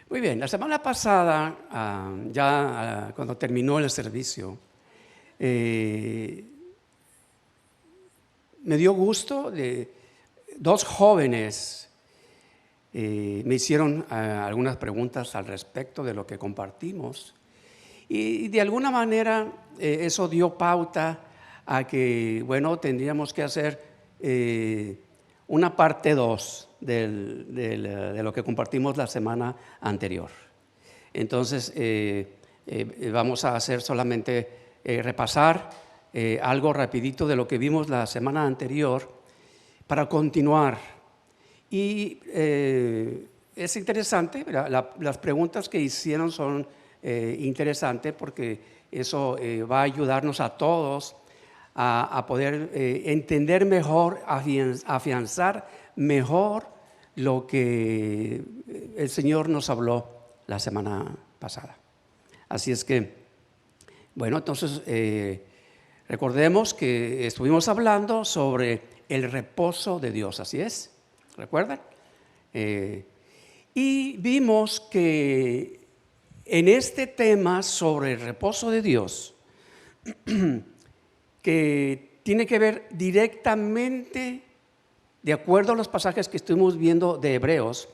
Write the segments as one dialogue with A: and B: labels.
A: Muy bien, la semana pasada, cuando terminó el servicio, me dio gusto de dos jóvenes me hicieron algunas preguntas al respecto de lo que compartimos y de alguna manera eso dio pauta a que, bueno, tendríamos que hacer una parte 2 de lo que compartimos la semana anterior. Entonces, vamos a hacer solamente repasar algo rapidito de lo que vimos la semana anterior para continuar. Y es interesante, las preguntas que hicieron son interesantes porque eso va a ayudarnos a todos a poder entender mejor, afianzar mejor lo que el Señor nos habló la semana pasada. Así es que, bueno, entonces recordemos que estuvimos hablando sobre el reposo de Dios, ¿así es? ¿Recuerdan? Y vimos que en este tema sobre el reposo de Dios, que tiene que ver directamente, de acuerdo a los pasajes que estuvimos viendo de Hebreos.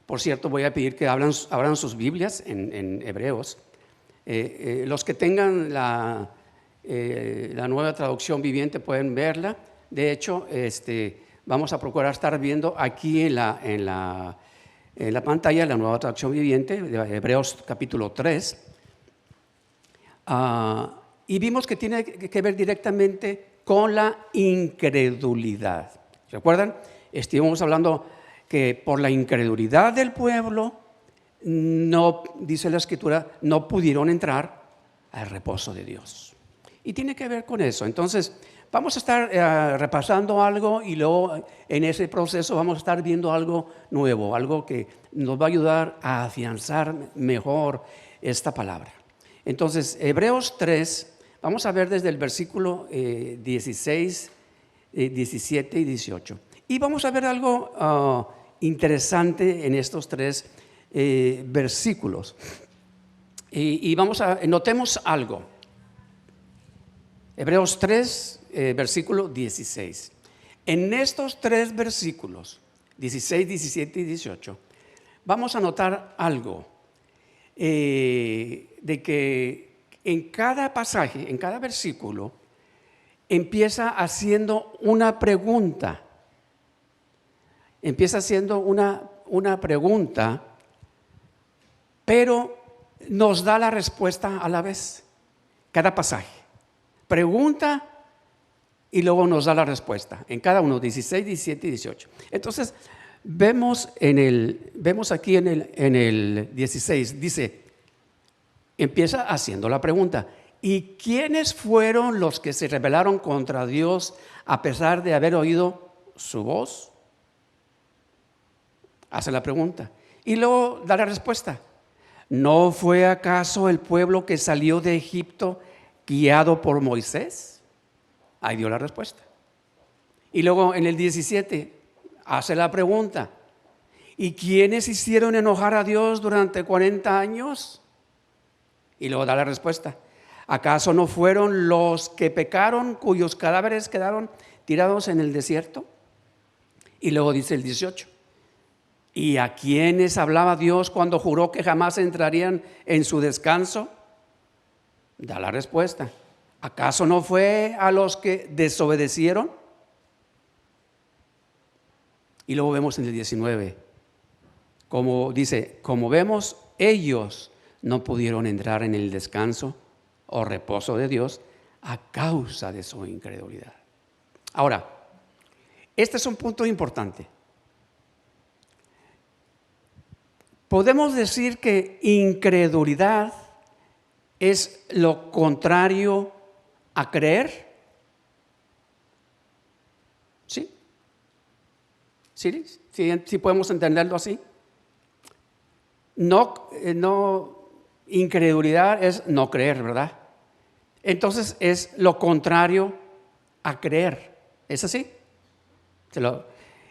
A: Por cierto, voy a pedir que abran sus Biblias en Hebreos. Los que tengan la nueva traducción viviente pueden verla. De hecho, vamos a procurar estar viendo aquí en la pantalla la nueva traducción viviente de Hebreos capítulo 3. Y vimos que tiene que ver directamente con la incredulidad. ¿Recuerdan? Estuvimos hablando que por la incredulidad del pueblo, no, dice la Escritura, no pudieron entrar al reposo de Dios. Y tiene que ver con eso. Entonces, vamos a estar repasando algo y luego en ese proceso vamos a estar viendo algo nuevo, algo que nos va a ayudar a afianzar mejor esta palabra. Entonces, Hebreos 3, vamos a ver desde el versículo 16, 17 y 18. Y vamos a ver algo interesante en estos tres versículos. Y notemos algo. Hebreos 3, versículo 16. En estos tres versículos, 16, 17 y 18, vamos a notar algo de que en cada pasaje, en cada versículo, empieza haciendo una pregunta. Empieza haciendo una pregunta, pero nos da la respuesta a la vez. Cada pasaje. Pregunta y luego nos da la respuesta. En cada uno, 16, 17 y 18. Entonces, vemos aquí en el 16, dice, empieza haciendo la pregunta. ¿Y quiénes fueron los que se rebelaron contra Dios a pesar de haber oído su voz? Hace la pregunta. Y luego da la respuesta. ¿No fue acaso el pueblo que salió de Egipto guiado por Moisés? Ahí dio la respuesta. Y luego en el 17 hace la pregunta. ¿Y quiénes hicieron enojar a Dios durante 40 años? Y luego da la respuesta. ¿Acaso no fueron los que pecaron cuyos cadáveres quedaron tirados en el desierto? Y luego dice el 18. ¿Y a quiénes hablaba Dios cuando juró que jamás entrarían en su descanso? Da la respuesta. ¿Acaso no fue a los que desobedecieron? Y luego vemos en el 19, como dice, como vemos, ellos no pudieron entrar en el descanso o reposo de Dios a causa de su incredulidad. Ahora, este es un punto importante. Podemos decir que incredulidad es lo contrario a creer. ¿Sí? ¿Sí podemos entenderlo así? No, incredulidad es no creer, ¿verdad? Entonces es lo contrario a creer. ¿Es así?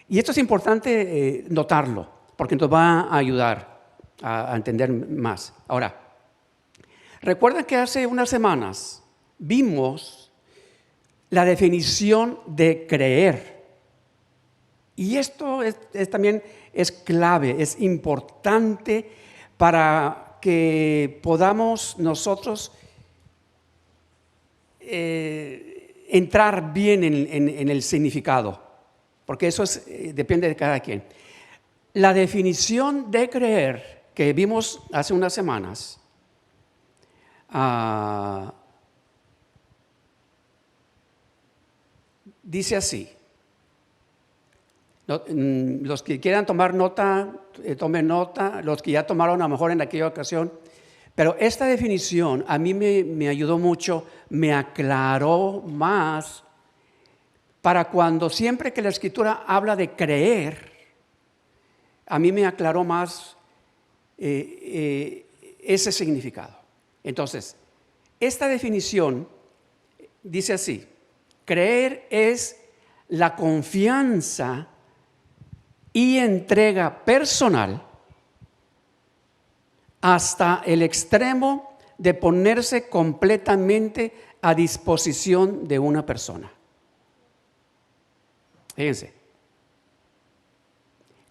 A: Y esto es importante notarlo, porque nos va a ayudar. a entender más. Ahora, recuerden que hace unas semanas vimos la definición de creer. Y esto también es clave, es importante para que podamos nosotros entrar bien en el significado, porque eso depende de cada quien. La definición de creer que vimos hace unas semanas dice así. Los que quieran tomar nota, tomen nota. Los que ya tomaron a lo mejor en aquella ocasión. Pero esta definición a mí me ayudó mucho, me aclaró más para cuando siempre que la Escritura habla de creer, a mí me aclaró más ese significado. Entonces, esta definición dice así: creer es la confianza y entrega personal hasta el extremo de ponerse completamente a disposición de una persona. Fíjense,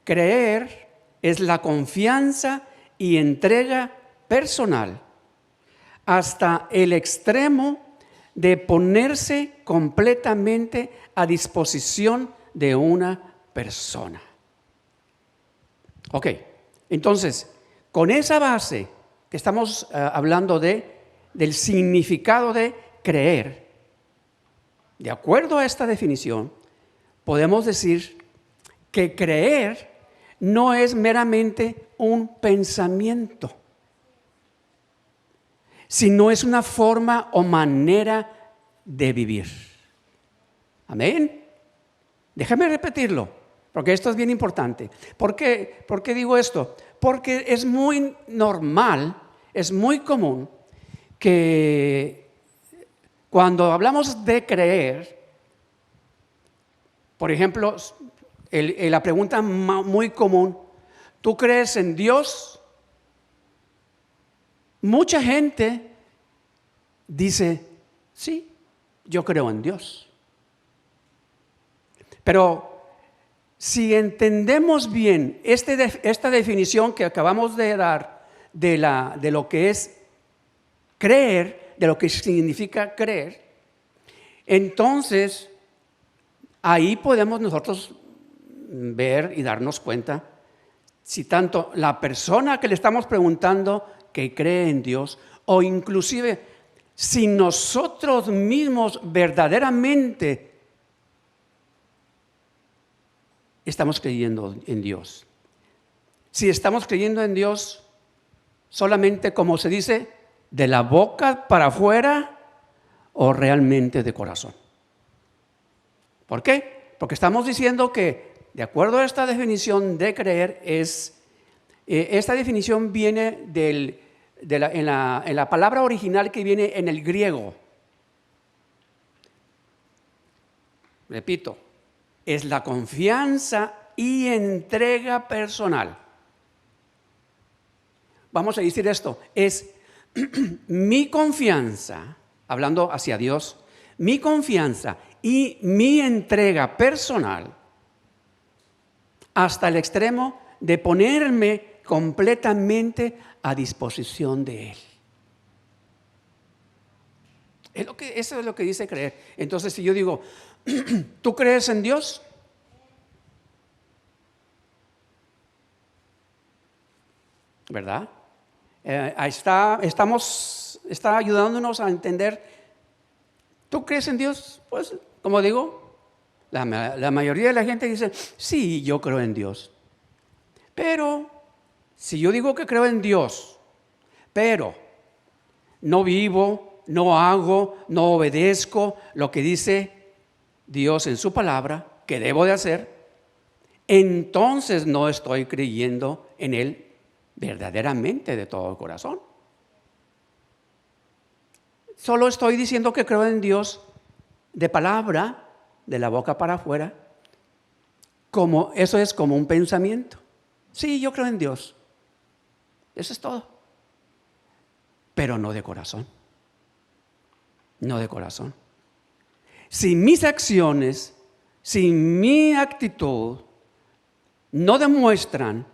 A: creer es la confianza y entrega personal hasta el extremo de ponerse completamente a disposición de una persona. Ok, entonces, con esa base que estamos hablando del significado de creer, de acuerdo a esta definición, podemos decir que creer no es meramente un pensamiento, sino es una forma o manera de vivir. Amén. Déjame repetirlo, porque esto es bien importante. ¿Por qué digo esto? Porque es muy normal, es muy común que cuando hablamos de creer, por ejemplo, la pregunta muy común: ¿tú crees en Dios? Mucha gente dice, sí, yo creo en Dios. Pero si entendemos bien esta definición que acabamos de dar de lo que es creer, de lo que significa creer, entonces ahí podemos nosotros ver y darnos cuenta si tanto la persona que le estamos preguntando que cree en Dios, o inclusive si nosotros mismos verdaderamente estamos creyendo en Dios. Si estamos creyendo en Dios solamente, como se dice, de la boca para afuera, o realmente de corazón. ¿Por qué? Porque estamos diciendo que, de acuerdo a esta definición de creer, esta definición viene en la palabra original que viene en el griego. Repito, es la confianza y entrega personal. Vamos a decir esto: es mi confianza, hablando hacia Dios, mi confianza y mi entrega personal hasta el extremo de ponerme completamente a disposición de Él. Eso es lo que dice creer. Entonces, si yo digo, ¿tú crees en Dios? ¿Verdad? Está ayudándonos a entender. ¿Tú crees en Dios? Pues, como digo, la mayoría de la gente dice, sí, yo creo en Dios. Pero, si yo digo que creo en Dios, pero no vivo, no hago, no obedezco lo que dice Dios en su palabra, que debo de hacer, entonces no estoy creyendo en Él verdaderamente de todo el corazón. Solo estoy diciendo que creo en Dios de palabra, de la boca para afuera, eso es como un pensamiento. Sí, yo creo en Dios. Eso es todo. Pero no de corazón. No de corazón. Si mis acciones, si mi actitud no demuestran,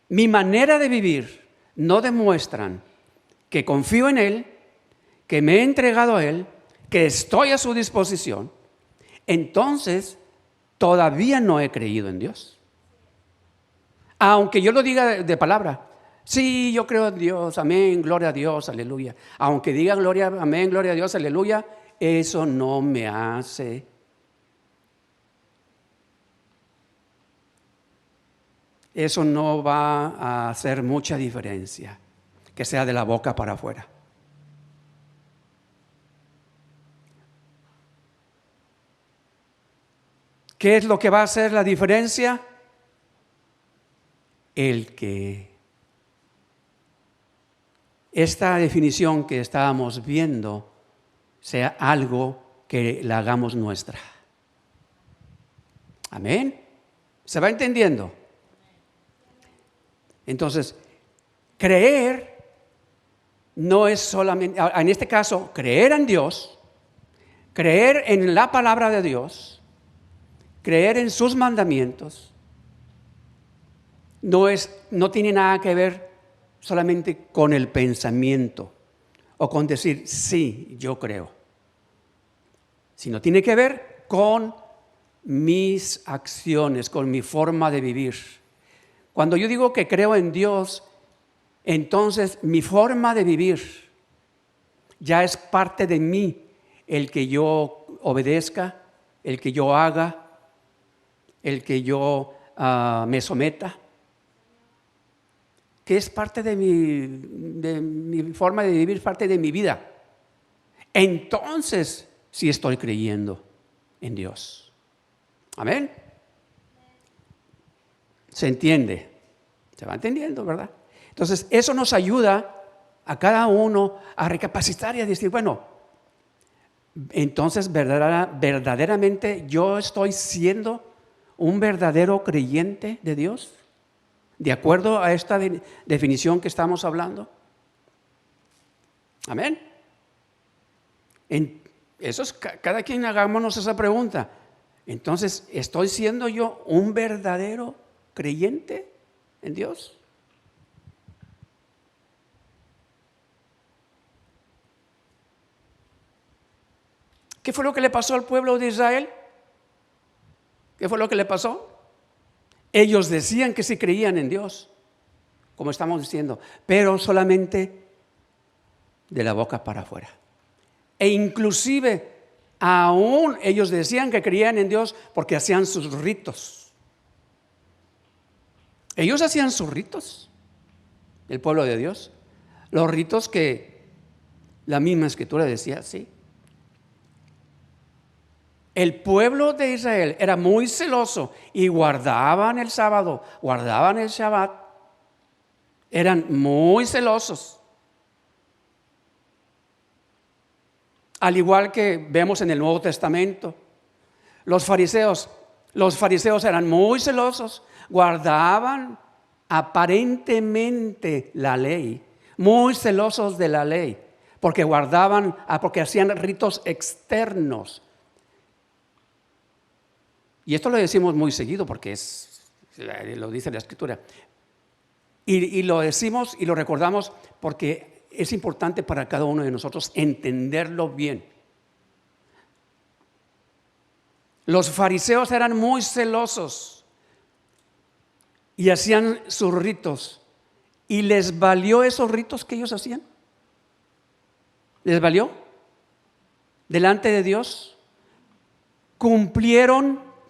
A: mi manera de vivir no demuestran que confío en Él, que me he entregado a Él, que estoy a su disposición, entonces todavía no he creído en Dios. Aunque yo lo diga de palabra, sí, yo creo en Dios, amén, gloria a Dios, aleluya. Aunque diga gloria, amén, gloria a Dios, aleluya, eso no me hace. Eso no va a hacer mucha diferencia, que sea de la boca para afuera. ¿Qué es lo que va a hacer la diferencia? El que esta definición que estábamos viendo sea algo que la hagamos nuestra. Amén. ¿Se va entendiendo? Entonces, creer no es solamente, en este caso, creer en Dios, creer en la palabra de Dios, creer en sus mandamientos, no tiene nada que ver solamente con el pensamiento o con decir, sí, yo creo, sino tiene que ver con mis acciones, con mi forma de vivir. Cuando yo digo que creo en Dios, entonces mi forma de vivir ya es parte de mí, el que yo obedezca, el que yo haga, el que yo me someta, que es parte de mi forma de vivir, parte de mi vida. Entonces, sí estoy creyendo en Dios. Amén. ¿Se entiende? ¿Se va entendiendo, verdad? Entonces, eso nos ayuda a cada uno a recapacitar y a decir, bueno, entonces verdaderamente yo estoy siendo un verdadero creyente de Dios, de acuerdo a esta definición que estamos hablando. Amén. Cada quien hagámonos esa pregunta. Entonces, ¿estoy siendo yo un verdadero creyente en Dios? ¿Qué fue lo que le pasó al pueblo de Israel? ¿Qué fue lo que le pasó? Ellos decían que sí creían en Dios, como estamos diciendo, pero solamente de la boca para afuera. E inclusive, aún ellos decían que creían en Dios porque hacían sus ritos. Ellos hacían sus ritos, el pueblo de Dios. Los ritos que la misma Escritura decía, sí. El pueblo de Israel era muy celoso y guardaban el sábado, guardaban el Shabbat. Eran muy celosos. Al igual que vemos en el Nuevo Testamento, los fariseos eran muy celosos, guardaban aparentemente la ley, muy celosos de la ley, porque porque hacían ritos externos. Y esto lo decimos muy seguido porque lo dice la Escritura. Y lo decimos y lo recordamos porque es importante para cada uno de nosotros entenderlo bien. Los fariseos eran muy celosos y hacían sus ritos. ¿Y les valió esos ritos que ellos hacían? ¿Les valió? Delante de Dios.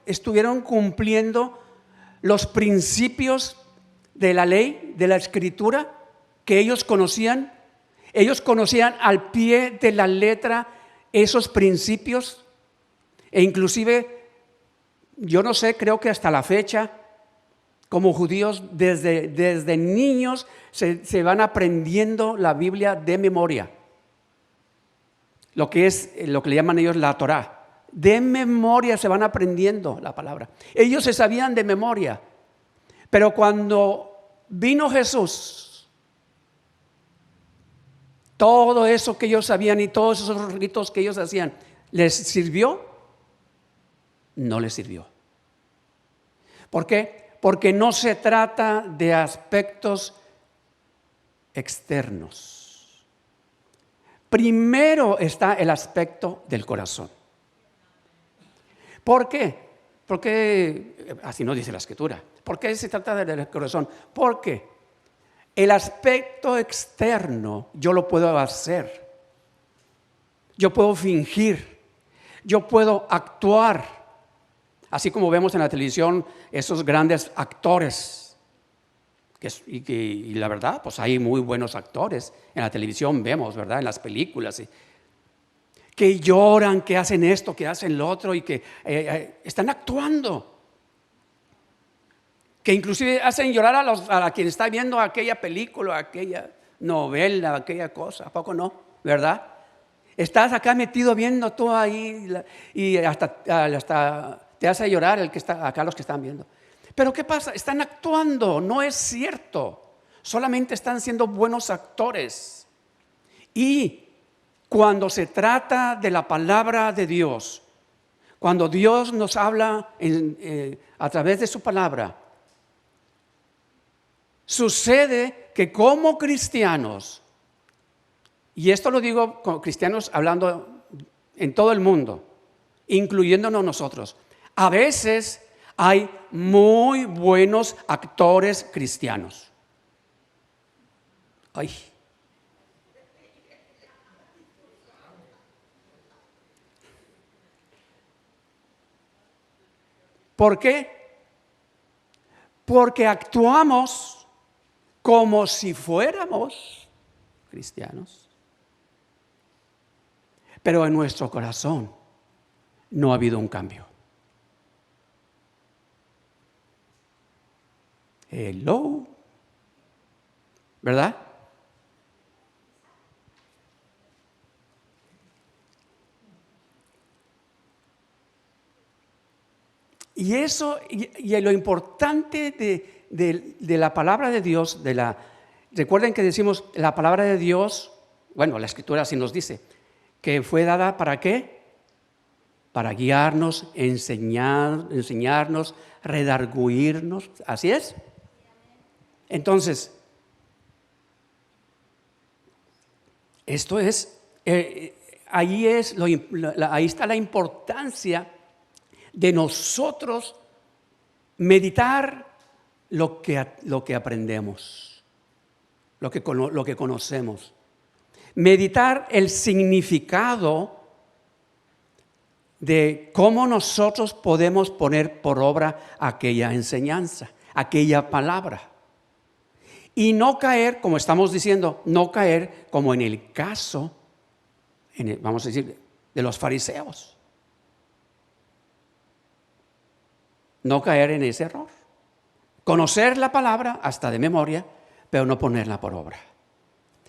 A: Estuvieron cumpliendo los principios de la ley, de la Escritura, que ellos conocían. Ellos conocían al pie de la letra esos principios. E inclusive, yo no sé, creo que hasta la fecha, como judíos, desde niños se van aprendiendo la Biblia de memoria. Lo que le llaman ellos la Torá. De memoria se van aprendiendo la palabra. Ellos se sabían de memoria. Pero cuando vino Jesús todo eso que ellos sabían y todos esos ritos que ellos hacían, ¿les sirvió? No les sirvió. ¿Por qué? Porque no se trata de aspectos externos. Primero está el aspecto del corazón. ¿Por qué? Porque, así nos dice la Escritura. ¿Por qué se trata del corazón? Porque el aspecto externo yo lo puedo hacer. Yo puedo fingir. Yo puedo actuar. Así como vemos en la televisión esos grandes actores. Y la verdad, pues hay muy buenos actores. En la televisión vemos, ¿verdad? En las películas. Que lloran, que hacen esto, que hacen lo otro y que están actuando. Que inclusive hacen llorar a quien está viendo aquella película, aquella novela, aquella cosa. ¿A poco no? ¿Verdad? Estás acá metido viendo tú ahí y hasta te hace llorar el que está acá, los que están viendo. Pero ¿qué pasa? Están actuando, no es cierto. Solamente están siendo buenos actores. Y cuando se trata de la palabra de Dios, cuando Dios nos habla a través de su palabra, sucede que como cristianos, y esto lo digo como cristianos hablando en todo el mundo, incluyéndonos nosotros, a veces hay muy buenos actores cristianos. Ay. ¿Por qué? Porque actuamos como si fuéramos cristianos. Pero en nuestro corazón no ha habido un cambio. Hello. ¿Verdad? Y eso, y lo importante de la palabra de Dios, recuerden que decimos la palabra de Dios, bueno, la Escritura así nos dice, que fue dada ¿para qué? Para guiarnos, enseñarnos, redarguirnos, ¿así es? Entonces, esto es, ahí está la importancia de nosotros meditar lo que aprendemos, lo que conocemos. Meditar el significado de cómo nosotros podemos poner por obra aquella enseñanza, aquella palabra. Y no caer, como estamos diciendo, no caer como en el caso, vamos a decir, de los fariseos. No caer en ese error. Conocer la palabra hasta de memoria, pero no ponerla por obra.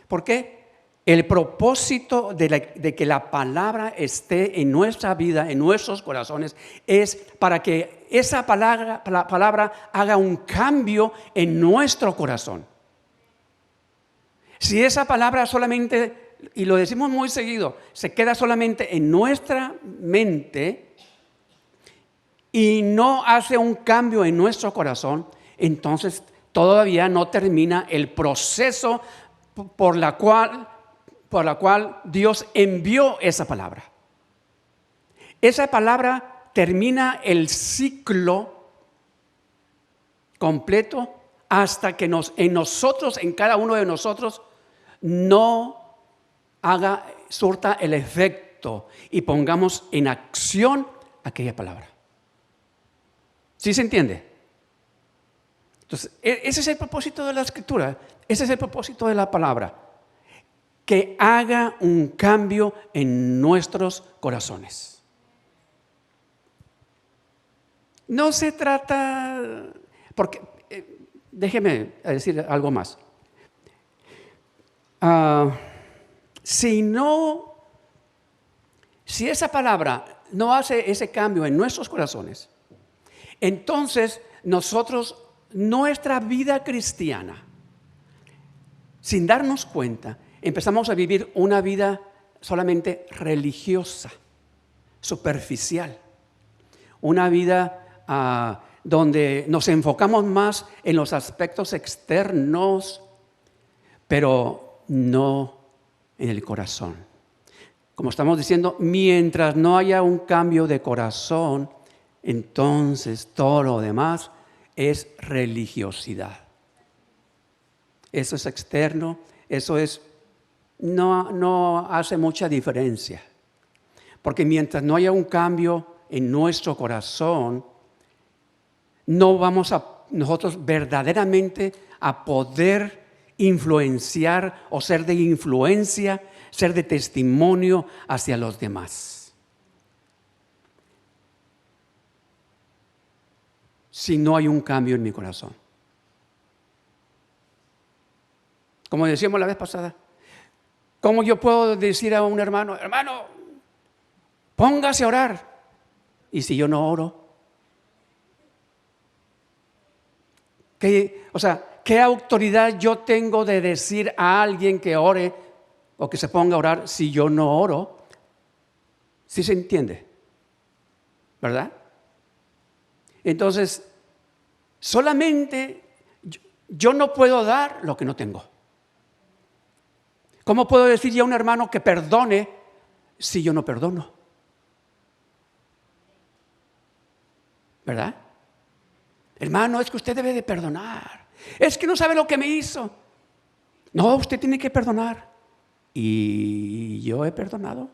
A: ¿Por qué? El propósito de que la palabra esté en nuestra vida, en nuestros corazones, es para que esa palabra haga un cambio en nuestro corazón. Si esa palabra solamente, y lo decimos muy seguido, se queda solamente en nuestra mente y no hace un cambio en nuestro corazón, entonces todavía no termina el proceso por la cual Dios envió esa palabra. Esa palabra termina el ciclo completo hasta que en cada uno de nosotros, no surta el efecto y pongamos en acción aquella palabra. ¿Sí se entiende? Entonces, ese es el propósito de la Escritura, ese es el propósito de la palabra, que haga un cambio en nuestros corazones. No se trata, porque, déjeme decir algo más. Si esa palabra no hace ese cambio en nuestros corazones, entonces nuestra vida cristiana, sin darnos cuenta, empezamos a vivir una vida solamente religiosa, superficial, una vida donde nos enfocamos más en los aspectos externos, pero no en el corazón. Como estamos diciendo, mientras no haya un cambio de corazón, entonces todo lo demás es religiosidad. Eso es externo, eso no hace mucha diferencia. Porque mientras no haya un cambio en nuestro corazón, no vamos a nosotros verdaderamente a poder influenciar o ser de influencia, ser de testimonio hacia los demás. Si no hay un cambio en mi corazón. Como decíamos la vez pasada, ¿cómo yo puedo decir a un hermano, hermano, póngase a orar? Y si yo no oro, ¿qué autoridad yo tengo de decir a alguien que ore o que se ponga a orar si yo no oro? ¿Sí se entiende? ¿Verdad? Entonces, solamente yo no puedo dar lo que no tengo. ¿Cómo puedo decirle a un hermano que perdone si yo no perdono? ¿Verdad? Hermano, es que usted debe de perdonar. Es que no sabe lo que me hizo. No, usted tiene que perdonar. ¿Y yo he perdonado?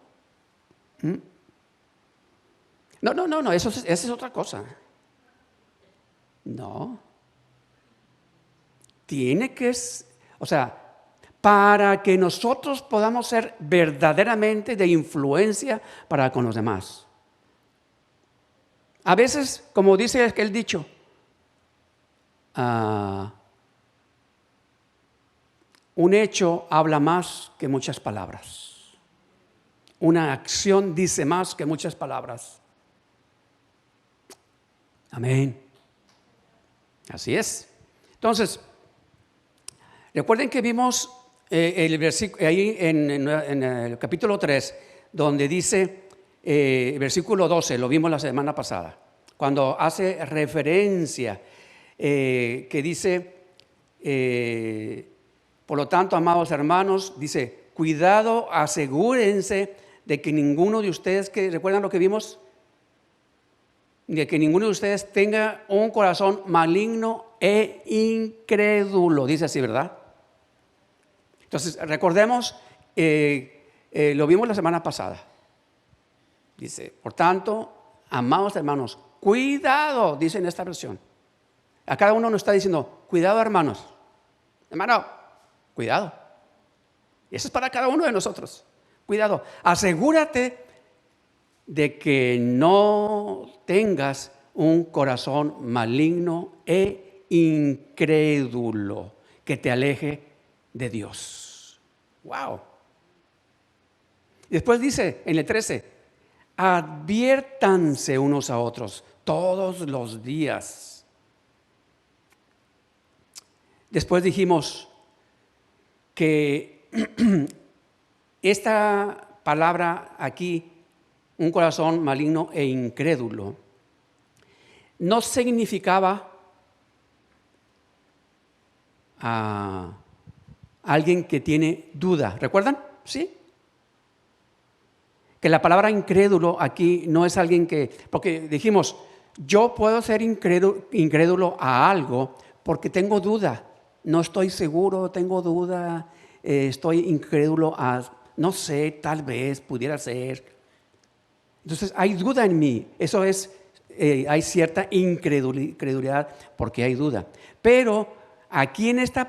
A: No, esa es otra cosa. No. Tiene que, para que nosotros podamos ser verdaderamente de influencia para con los demás. A veces, como dice el dicho, un hecho habla más que muchas palabras. Una acción dice más que muchas palabras. Amén. Así es. Entonces, recuerden que vimos el versículo ahí en el capítulo 3, donde dice, versículo 12, lo vimos la semana pasada, cuando hace referencia, que dice, por lo tanto, amados hermanos, dice, cuidado, asegúrense de que ninguno de ustedes, que recuerdan lo que vimos, de que ninguno de ustedes tenga un corazón maligno e incrédulo, dice así, ¿verdad? Entonces, recordemos, lo vimos la semana pasada. Dice, por tanto, amados hermanos, cuidado, dice en esta versión. A cada uno nos está diciendo, cuidado hermanos. Hermano, cuidado. Y eso es para cada uno de nosotros. Cuidado, asegúrate de que no tengas un corazón maligno e incrédulo que te aleje de Dios. Wow. Después dice en el 13, adviértanse unos a otros todos los días. Después dijimos que esta palabra aquí, un corazón maligno e incrédulo, no significaba a alguien que tiene duda. ¿Recuerdan? ¿Sí? Que la palabra incrédulo aquí no es alguien que, porque dijimos, yo puedo ser incrédulo a algo porque tengo duda, no estoy seguro, tengo duda, estoy incrédulo a, no sé, tal vez, pudiera ser. Entonces hay duda en mí, eso es, hay cierta incredulidad porque hay duda. Pero aquí en este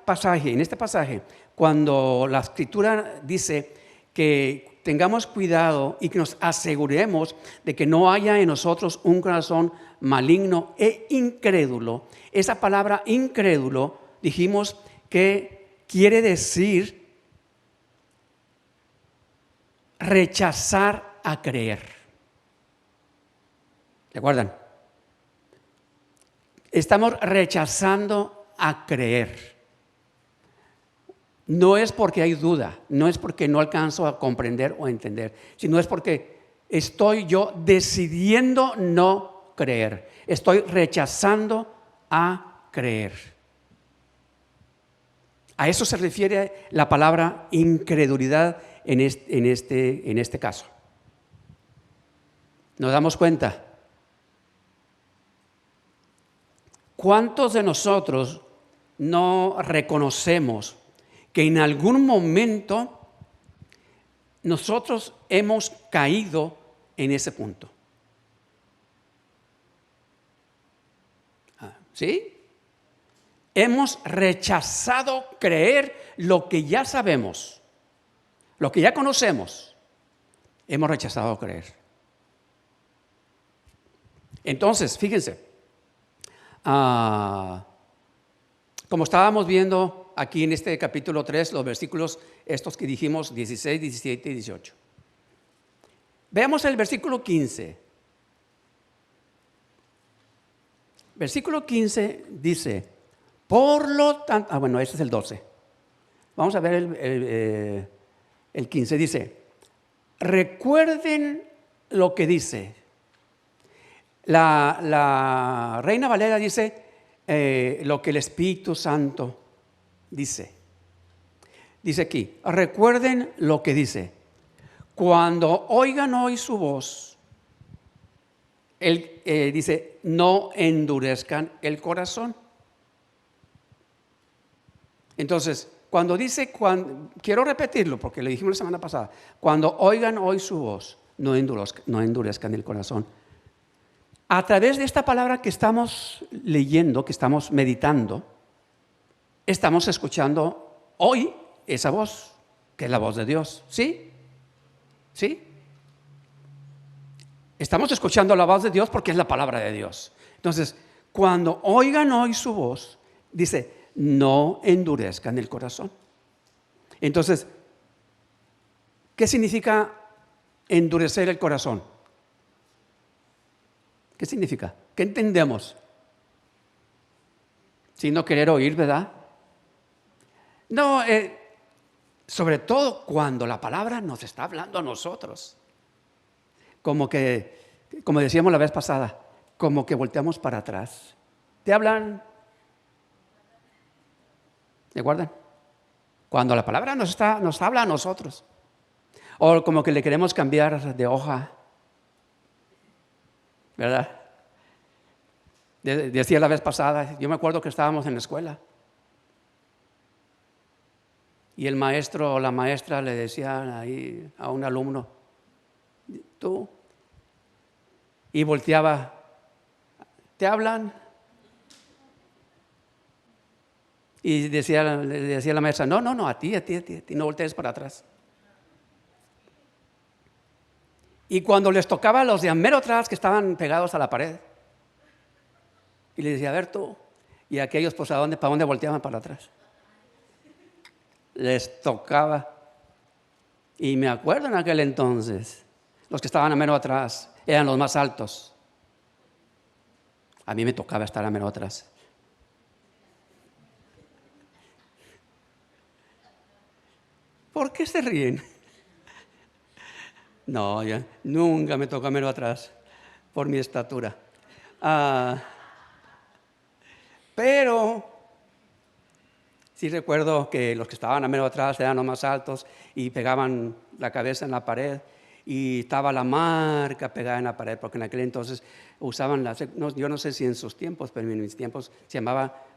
A: pasaje, cuando la Escritura dice que tengamos cuidado y que nos aseguremos de que no haya en nosotros un corazón maligno e incrédulo, esa palabra incrédulo dijimos que quiere decir rechazar a creer. ¿Recuerdan? Estamos rechazando a creer. no es porque hay duda, no es porque no alcanzo a comprender o a entender, sino es porque estoy yo decidiendo no creer. Estoy rechazando a creer. A eso se refiere la palabra incredulidad en este caso. ¿Nos damos cuenta? ¿Cuántos de nosotros no reconocemos que en algún momento nosotros hemos caído en ese punto? ¿Sí? Hemos rechazado creer lo que ya sabemos, lo que ya conocemos. Hemos rechazado creer. Entonces, fíjense, como estábamos viendo aquí en este capítulo 3, los versículos estos que dijimos, 16, 17 y 18. Veamos el versículo 15. Versículo 15 dice, por lo tanto, bueno, este es el 12. Vamos a ver el 15, dice, recuerden lo que dice. La Reina Valera dice lo que el Espíritu Santo dice. Dice aquí, recuerden lo que dice. Cuando oigan hoy su voz, él dice, no endurezcan el corazón. Entonces, cuando dice, quiero repetirlo porque lo dijimos la semana pasada, cuando oigan hoy su voz, no endurezcan el corazón. A través de esta palabra que estamos leyendo, que estamos meditando, estamos escuchando hoy esa voz, que es la voz de Dios. ¿Sí? ¿Sí? Estamos escuchando la voz de Dios porque es la palabra de Dios. Entonces, cuando oigan hoy su voz, dice, no endurezcan el corazón. Entonces, ¿qué significa endurecer el corazón? ¿Qué significa? ¿Qué entendemos? Si no querer oír, ¿verdad? No, sobre todo cuando la palabra nos está hablando a nosotros. Como decíamos la vez pasada, como que volteamos para atrás. ¿Te hablan? ¿Se acuerdan? Cuando la palabra nos habla a nosotros. O como que le queremos cambiar de hoja. ¿Verdad? Decía la vez pasada, yo me acuerdo que estábamos en la escuela y el maestro o la maestra le decían ahí a un alumno, tú, y volteaba, ¿te hablan? Y le decía la maestra, no, a ti, no voltees para atrás. Y cuando les tocaba a los de mero atrás que estaban pegados a la pared, y les decía, a ver tú, y aquellos pues ¿para dónde volteaban? Para atrás. Les tocaba. Y me acuerdo en aquel entonces, los que estaban a mero atrás eran los más altos. A mí me tocaba estar a mero atrás. ¿Por qué se ríen? No, ya nunca me tocó a mero atrás por mi estatura. Pero sí recuerdo que los que estaban a mero atrás eran los más altos y pegaban la cabeza en la pared y estaba la marca pegada en la pared, porque en aquel entonces usaban yo no sé si en sus tiempos, pero en mis tiempos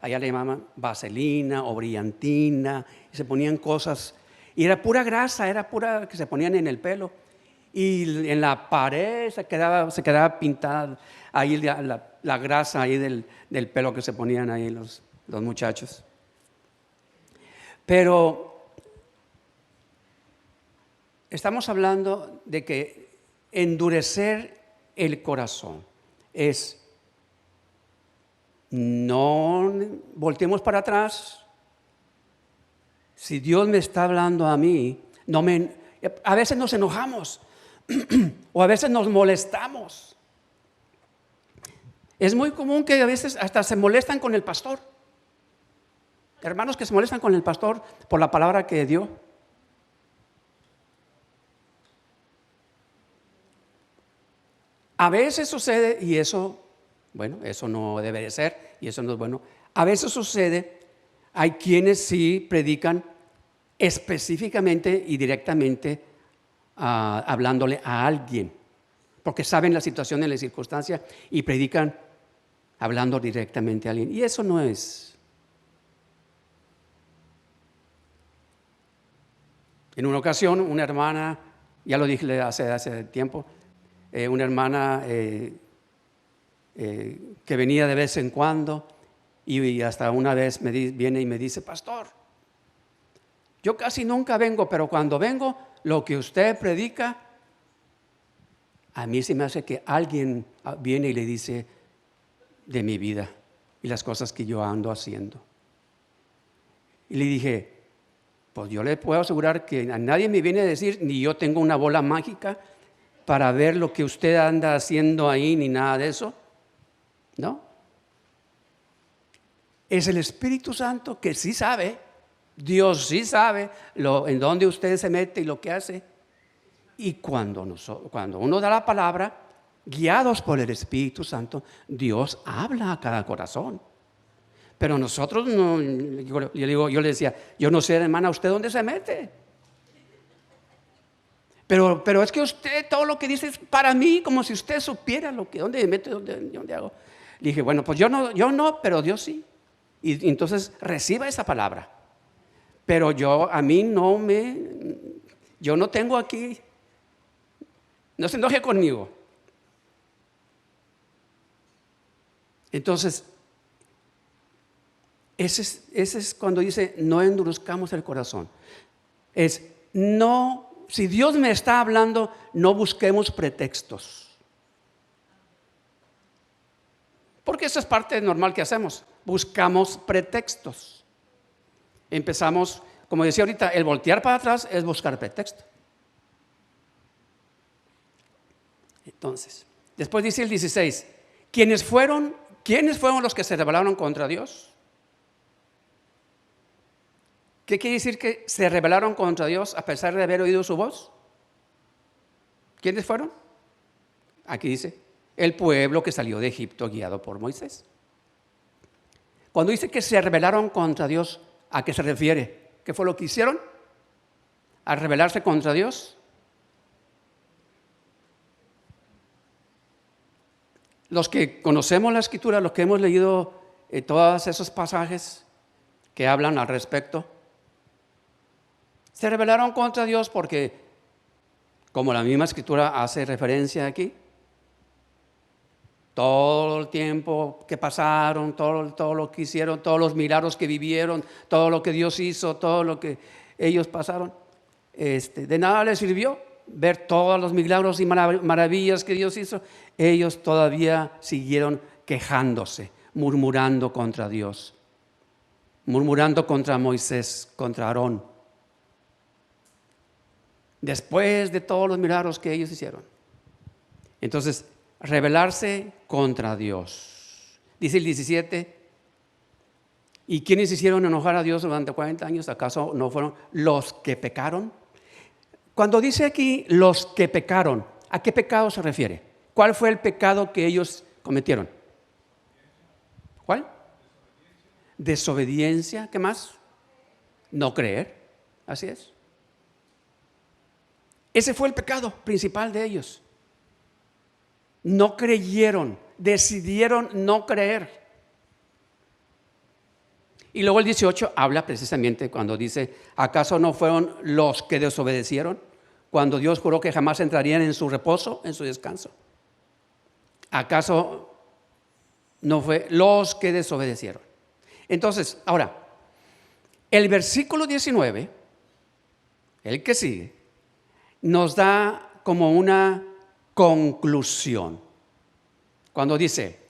A: allá le llamaban vaselina o brillantina, y se ponían cosas, y era pura grasa, era pura que se ponían en el pelo, y en la pared se quedaba pintada ahí la grasa ahí del pelo que se ponían ahí los muchachos. Pero estamos hablando de que endurecer el corazón es no volteemos para atrás. Si Dios me está hablando a mí, a veces nos enojamos o a veces nos molestamos. Es muy común que a veces hasta se molestan con el pastor. Hermanos que se molestan con el pastor por la palabra que dio. A veces sucede, y eso, bueno, eso no debe de ser, y eso no es bueno. A veces sucede, hay quienes sí predican específicamente y directamente hablándole a alguien, porque saben la situación y la circunstancia y predican hablando directamente a alguien. Y eso no es. En una ocasión, una hermana, ya lo dije hace tiempo, una hermana que venía de vez en cuando y hasta una vez viene y me dice, pastor, yo casi nunca vengo, pero cuando vengo, lo que usted predica, a mí se me hace que alguien viene y le dice de mi vida y las cosas que yo ando haciendo. Y le dije, pues yo le puedo asegurar que a nadie me viene a decir, ni yo tengo una bola mágica para ver lo que usted anda haciendo ahí, ni nada de eso. ¿No? Es el Espíritu Santo que sí sabe, Dios sí sabe en dónde usted se mete y lo que hace. Y cuando uno da la palabra, guiados por el Espíritu Santo, Dios habla a cada corazón. Pero nosotros no, yo le decía, yo no sé, hermana, ¿usted dónde se mete? Pero es que usted todo lo que dice es para mí, como si usted supiera dónde me meto, dónde hago. Le dije, bueno, pues yo no, pero Dios sí. Y entonces reciba esa palabra. Pero yo no tengo aquí, no se enoje conmigo. Entonces, ese es cuando dice, no endurezcamos el corazón. Si Dios me está hablando, no busquemos pretextos. Porque eso es parte normal que hacemos. Buscamos pretextos. Empezamos, como decía ahorita, el voltear para atrás es buscar pretexto. Entonces, después dice el 16, ¿quiénes fueron los que se rebelaron contra Dios? ¿Qué quiere decir que se rebelaron contra Dios a pesar de haber oído su voz? ¿Quiénes fueron? Aquí dice, el pueblo que salió de Egipto guiado por Moisés. Cuando dice que se rebelaron contra Dios, ¿a qué se refiere? ¿Qué fue lo que hicieron? ¿A rebelarse contra Dios? Los que conocemos la Escritura, los que hemos leído todos esos pasajes que hablan al respecto, se rebelaron contra Dios porque, como la misma Escritura hace referencia aquí, todo el tiempo que pasaron, todo lo que hicieron, todos los milagros que vivieron, todo lo que Dios hizo, todo lo que ellos pasaron, de nada les sirvió ver todos los milagros y maravillas que Dios hizo. Ellos todavía siguieron quejándose, murmurando contra Dios, murmurando contra Moisés, contra Aarón, después de todos los milagros que ellos hicieron. Entonces, rebelarse contra Dios. Dice el 17, ¿y quiénes hicieron enojar a Dios durante 40 años? ¿Acaso no fueron los que pecaron? Cuando dice aquí los que pecaron, ¿a qué pecado se refiere? ¿Cuál fue el pecado que ellos cometieron? ¿Cuál? Desobediencia. ¿Qué más? No creer. Así es. Ese fue el pecado principal de ellos. No creyeron, decidieron no creer. Y luego el 18 habla precisamente cuando dice, ¿acaso no fueron los que desobedecieron? Cuando Dios juró que jamás entrarían en su reposo, en su descanso. ¿Acaso no fue los que desobedecieron? Entonces, ahora, el versículo 19, el que sigue, nos da como una conclusión. Cuando dice,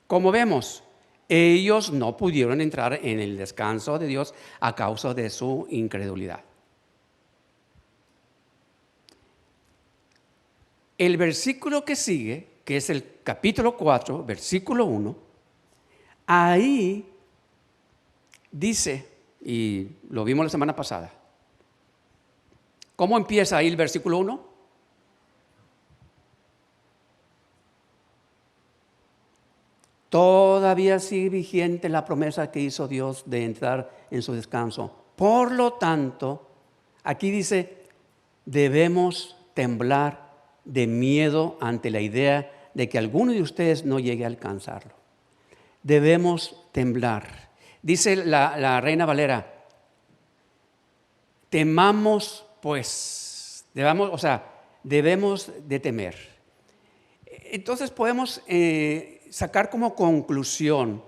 A: como vemos, ellos no pudieron entrar en el descanso de Dios a causa de su incredulidad. El versículo que sigue, que es el capítulo 4, versículo 1, ahí dice y lo vimos la semana pasada. ¿Cómo empieza ahí el versículo 1? Todavía sigue vigente la promesa que hizo Dios de entrar en su descanso. Por lo tanto, aquí dice, debemos temblar de miedo ante la idea de que alguno de ustedes no llegue a alcanzarlo. Debemos temblar. Dice la Reina Valera, temamos pues, debemos de temer. Entonces podemos sacar como conclusión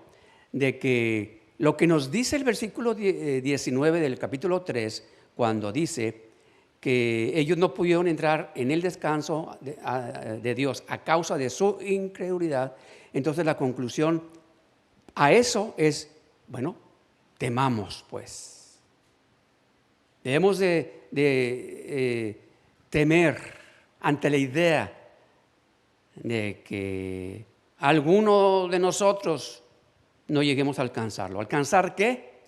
A: de que lo que nos dice el versículo 19 del capítulo 3, cuando dice que ellos no pudieron entrar en el descanso de Dios a causa de su incredulidad, entonces la conclusión a eso es, bueno, temamos pues. Debemos de temer ante la idea de que alguno de nosotros no lleguemos a alcanzarlo. ¿Alcanzar qué?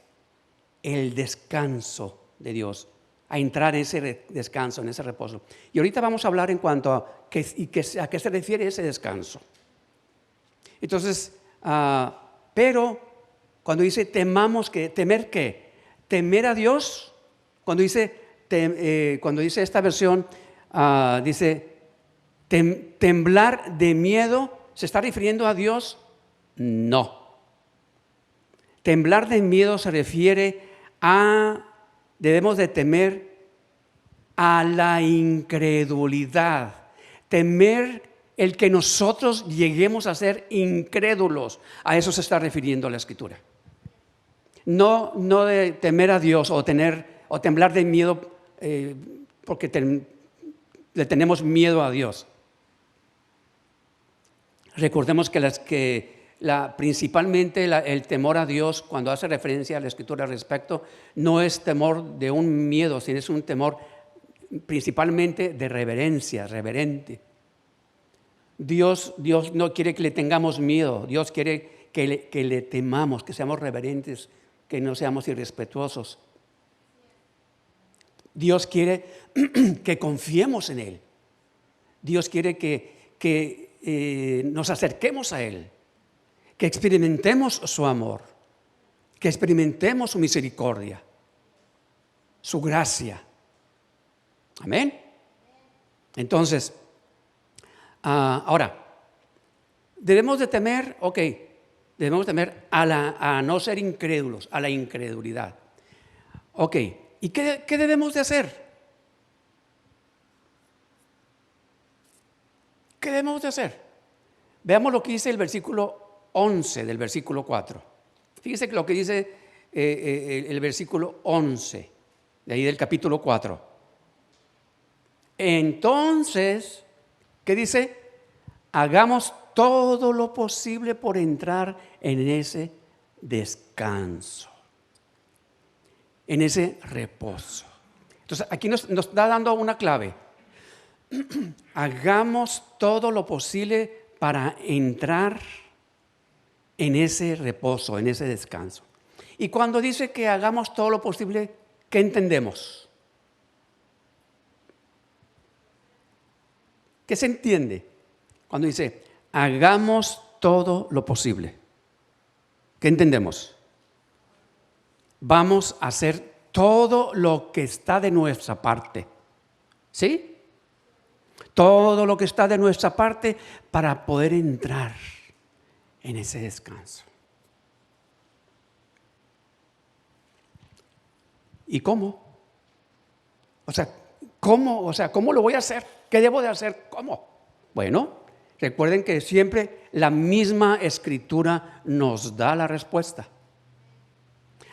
A: El descanso de Dios, a entrar en ese descanso, en ese reposo. Y ahorita vamos a hablar en cuanto a a qué se refiere ese descanso. Entonces, pero cuando dice temamos, ¿temer qué? Temer a Dios. Cuando dice esta versión, dice temblar de miedo, ¿se está refiriendo a Dios? No. Temblar de miedo se refiere debemos de temer a la incredulidad. Temer el que nosotros lleguemos a ser incrédulos. A eso se está refiriendo la Escritura. No de temer a Dios o temblar de miedo porque le tenemos miedo a Dios. Recordemos principalmente el temor a Dios, cuando hace referencia a la Escritura al respecto, no es temor de un miedo, sino es un temor principalmente de reverencia, reverente. Dios no quiere que le tengamos miedo, Dios quiere que le temamos, que seamos reverentes, que no seamos irrespetuosos. Dios quiere que confiemos en Él. Dios quiere que nos acerquemos a Él, que experimentemos su amor, que experimentemos su misericordia, su gracia. Amén. Entonces, ahora, debemos de temer, debemos temer a no ser incrédulos, a la incredulidad. ¿Y qué debemos de hacer? ¿Qué debemos de hacer? Veamos lo que dice el versículo 11 del versículo 4. Fíjese lo que dice el versículo 11 de ahí del capítulo 4. Entonces, ¿qué dice? Hagamos todo lo posible por entrar en ese descanso, en ese reposo. Entonces, aquí nos está dando una clave. Hagamos todo lo posible para entrar en ese reposo, en ese descanso. Y cuando dice que hagamos todo lo posible, ¿qué entendemos? ¿Qué se entiende cuando dice hagamos todo lo posible? ¿Qué entendemos? Vamos a hacer todo lo que está de nuestra parte. ¿Sí? Todo lo que está de nuestra parte para poder entrar en ese descanso. ¿Y cómo? ¿Cómo lo voy a hacer? ¿Qué debo de hacer? ¿Cómo? Bueno, recuerden que siempre la misma Escritura nos da la respuesta.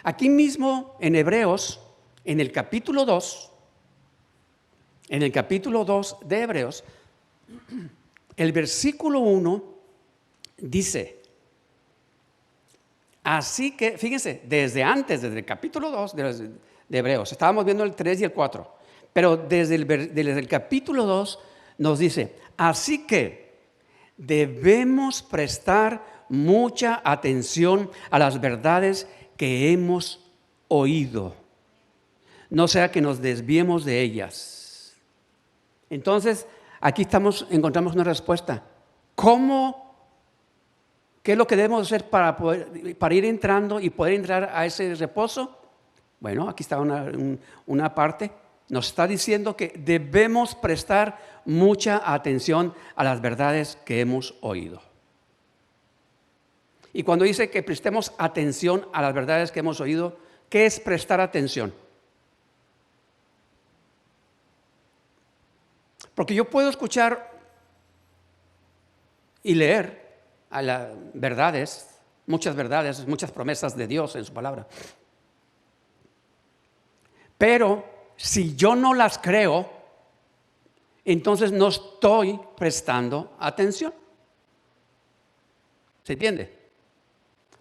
A: Aquí mismo en Hebreos, en el capítulo 2 de Hebreos, el versículo 1 dice, así que, fíjense, desde el capítulo 2 de Hebreos, estábamos viendo el 3 y el 4, pero desde el capítulo 2 nos dice, así que debemos prestar mucha atención a las verdades que hemos oído, no sea que nos desviemos de ellas. Entonces, aquí encontramos una respuesta. ¿Cómo? ¿Qué es lo que debemos hacer para ir entrando y poder entrar a ese reposo? Bueno, aquí está una parte. Nos está diciendo que debemos prestar mucha atención a las verdades que hemos oído. Y cuando dice que prestemos atención a las verdades que hemos oído, ¿qué es prestar atención? Porque yo puedo escuchar y leer a las verdades, muchas promesas de Dios en su palabra. Pero si yo no las creo, entonces no estoy prestando atención. ¿Se entiende?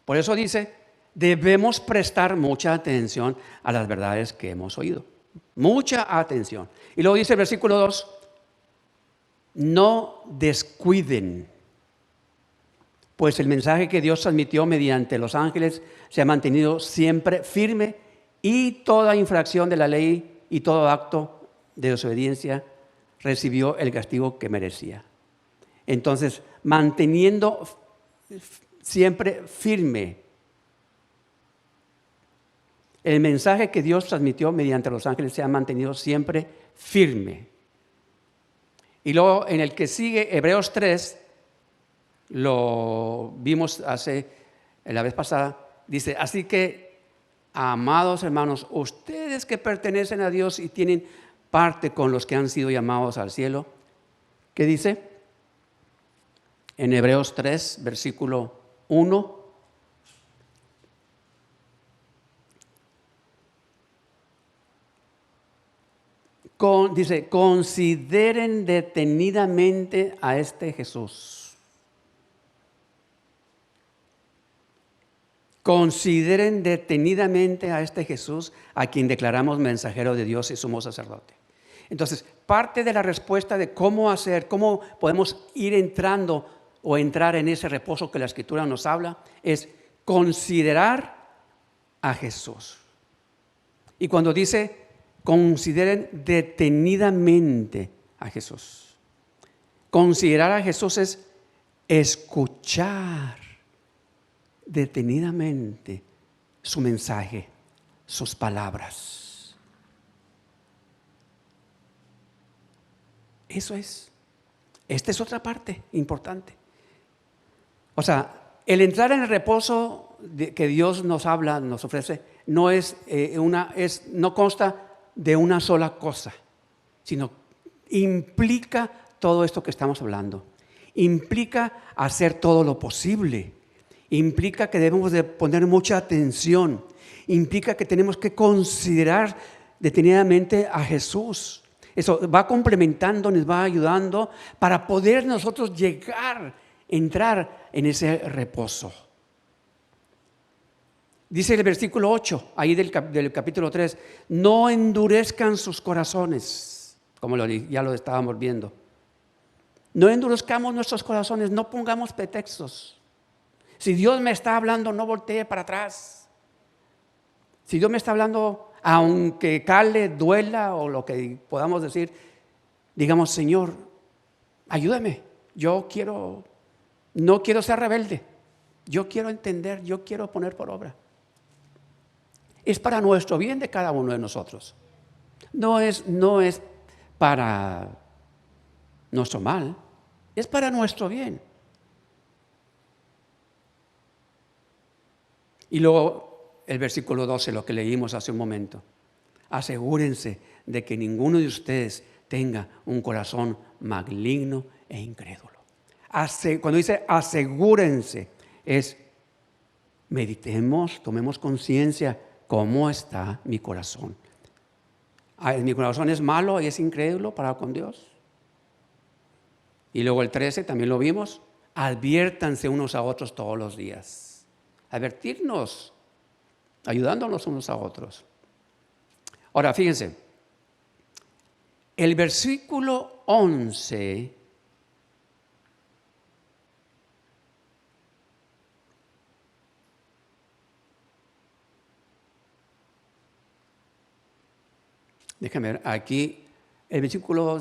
A: Por eso dice, debemos prestar mucha atención a las verdades que hemos oído. Mucha atención. Y luego dice el versículo 2, no descuiden, pues el mensaje que Dios transmitió mediante los ángeles se ha mantenido siempre firme y toda infracción de la ley y todo acto de desobediencia recibió el castigo que merecía. Entonces, manteniendo siempre firme el mensaje que Dios transmitió mediante los ángeles se ha mantenido siempre firme. Y luego en el que sigue, Hebreos 3, lo vimos la vez pasada, dice, así que, amados hermanos, ustedes que pertenecen a Dios y tienen parte con los que han sido llamados al cielo, ¿qué dice? En Hebreos 3, versículo 1. Dice, consideren detenidamente a este Jesús. Consideren detenidamente a este Jesús, a quien declaramos mensajero de Dios y sumo sacerdote. Entonces, parte de la respuesta de cómo podemos ir entrando o entrar en ese reposo que la Escritura nos habla, es considerar a Jesús. Y cuando dice, consideren detenidamente a Jesús. Considerar a Jesús es escuchar detenidamente su mensaje, sus palabras. Eso es. Esta es otra parte importante. O sea, el entrar en el reposo que Dios nos habla, nos ofrece, no consta de una sola cosa, sino implica todo esto que estamos hablando. Implica hacer todo lo posible. Implica que debemos de poner mucha atención. Implica que tenemos que considerar detenidamente a Jesús. Eso va complementando, nos va ayudando para poder nosotros entrar en ese reposo. Dice el versículo 8, ahí del capítulo 3, no endurezcan sus corazones, como ya lo estábamos viendo. No endurezcamos nuestros corazones, no pongamos pretextos. Si Dios me está hablando, no voltee para atrás. Si Dios me está hablando, aunque cale, duela o lo que podamos decir, digamos, Señor, ayúdame, no quiero ser rebelde, yo quiero entender, yo quiero poner por obra. Es para nuestro bien de cada uno de nosotros. No es para nuestro mal, es para nuestro bien. Y luego el versículo 12, lo que leímos hace un momento. Asegúrense de que ninguno de ustedes tenga un corazón maligno e incrédulo. Cuando dice asegúrense, meditemos, tomemos conciencia. ¿Cómo está mi corazón? ¿Mi corazón es malo y es incrédulo para con Dios? Y luego el 13 también lo vimos. Adviértanse unos a otros todos los días. Advertirnos, ayudándonos unos a otros. Ahora, fíjense. El versículo 11 Déjame ver, aquí el versículo,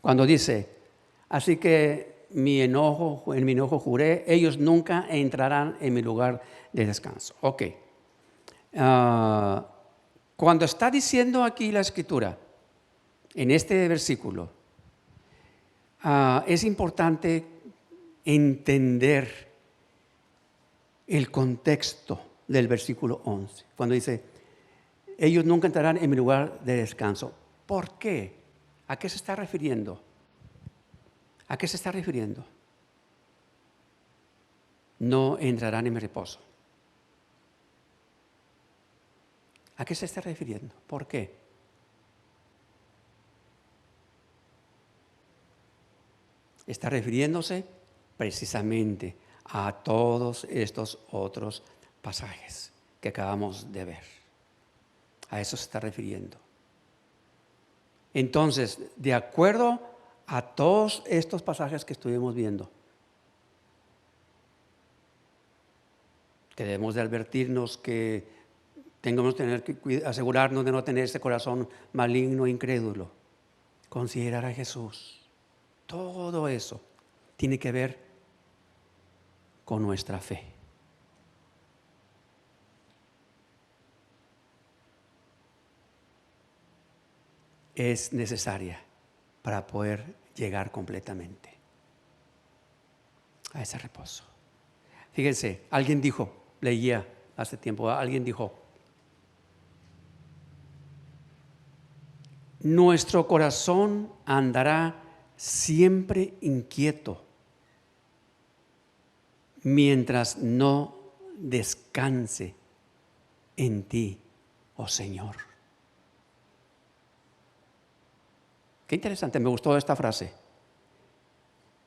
A: cuando dice, así que en mi enojo juré, ellos nunca entrarán en mi lugar de descanso. Ok. Cuando está diciendo aquí la Escritura, en este versículo, es importante entender el contexto del versículo 11. Cuando dice, ellos nunca entrarán en mi lugar de descanso. ¿Por qué? ¿A qué se está refiriendo? ¿A qué se está refiriendo? No entrarán en mi reposo. ¿A qué se está refiriendo? ¿Por qué? Está refiriéndose precisamente a todos estos otros pasajes que acabamos de ver. A eso se está refiriendo. Entonces, de acuerdo a todos estos pasajes que estuvimos viendo, debemos de advertirnos que tengamos que asegurarnos de no tener ese corazón maligno e incrédulo. Considerar a Jesús. Todo eso tiene que ver con nuestra fe. Es necesaria para poder llegar completamente a ese reposo. Fíjense, alguien dijo, leía hace tiempo, alguien dijo, nuestro corazón andará siempre inquieto mientras no descanse en ti, oh Señor. Qué interesante, me gustó esta frase.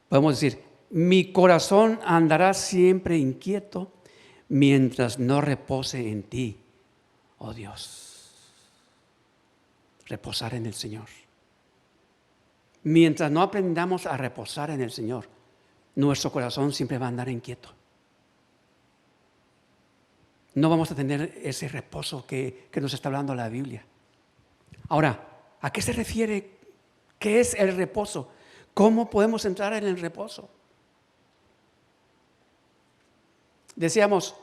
A: Podemos decir, mi corazón andará siempre inquieto mientras no repose en ti, oh Dios. Reposar en el Señor. Mientras no aprendamos a reposar en el Señor, nuestro corazón siempre va a andar inquieto. No vamos a tener ese reposo que nos está hablando la Biblia. Ahora, ¿a qué se refiere? ¿Qué es el reposo? ¿Cómo podemos entrar en el reposo? Decíamos,